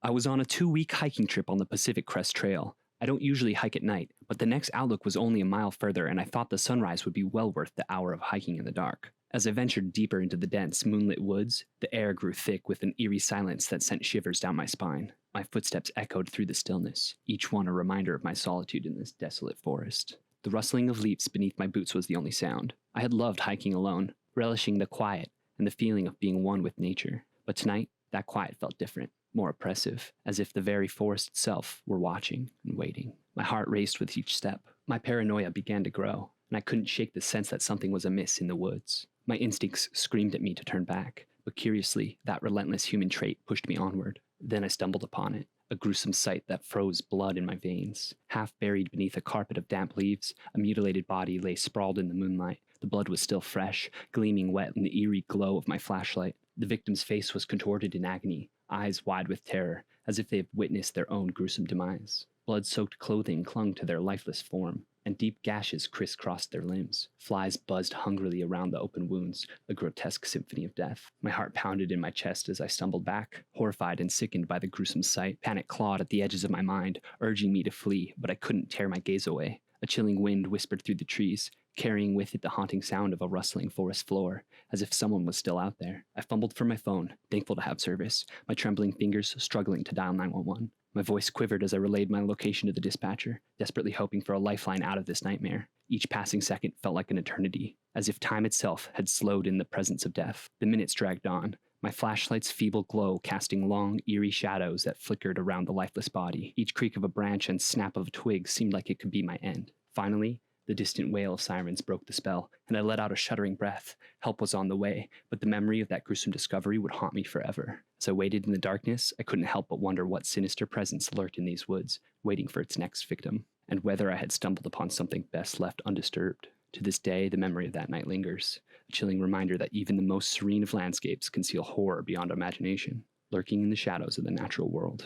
I was on a 2-week hiking trip on the Pacific Crest Trail. I don't usually hike at night, but the next outlook was only a mile further and I thought the sunrise would be well worth the hour of hiking in the dark. As I ventured deeper into the dense, moonlit woods, the air grew thick with an eerie silence that sent shivers down my spine. My footsteps echoed through the stillness, each one a reminder of my solitude in this desolate forest. The rustling of leaves beneath my boots was the only sound. I had loved hiking alone, relishing the quiet and the feeling of being one with nature. But tonight, that quiet felt different, more oppressive, as if the very forest itself were watching and waiting. My heart raced with each step. My paranoia began to grow, and I couldn't shake the sense that something was amiss in the woods. My instincts screamed at me to turn back, but curiously, that relentless human trait pushed me onward. Then I stumbled upon it, a gruesome sight that froze blood in my veins. Half buried beneath a carpet of damp leaves, a mutilated body lay sprawled in the moonlight. The blood was still fresh, gleaming wet in the eerie glow of my flashlight. The victim's face was contorted in agony, eyes wide with terror, as if they had witnessed their own gruesome demise. Blood-soaked clothing clung to their lifeless form, and deep gashes crisscrossed their limbs. Flies buzzed hungrily around the open wounds, a grotesque symphony of death. My heart pounded in my chest as I stumbled back, horrified and sickened by the gruesome sight. Panic clawed at the edges of my mind, urging me to flee, but I couldn't tear my gaze away. A chilling wind whispered through the trees, carrying with it the haunting sound of a rustling forest floor, as if someone was still out there. I fumbled for my phone, thankful to have service, my trembling fingers struggling to dial 911. My voice quivered as I relayed my location to the dispatcher, desperately hoping for a lifeline out of this nightmare. Each passing second felt like an eternity, as if time itself had slowed in the presence of death. The minutes dragged on, my flashlight's feeble glow casting long, eerie shadows that flickered around the lifeless body. Each creak of a branch and snap of a twig seemed like it could be my end. Finally, the distant wail of sirens broke the spell, and I let out a shuddering breath. Help was on the way, but the memory of that gruesome discovery would haunt me forever. As I waited in the darkness, I couldn't help but wonder what sinister presence lurked in these woods, waiting for its next victim, and whether I had stumbled upon something best left undisturbed. To this day, the memory of that night lingers, a chilling reminder that even the most serene of landscapes conceal horror beyond imagination, lurking in the shadows of the natural world.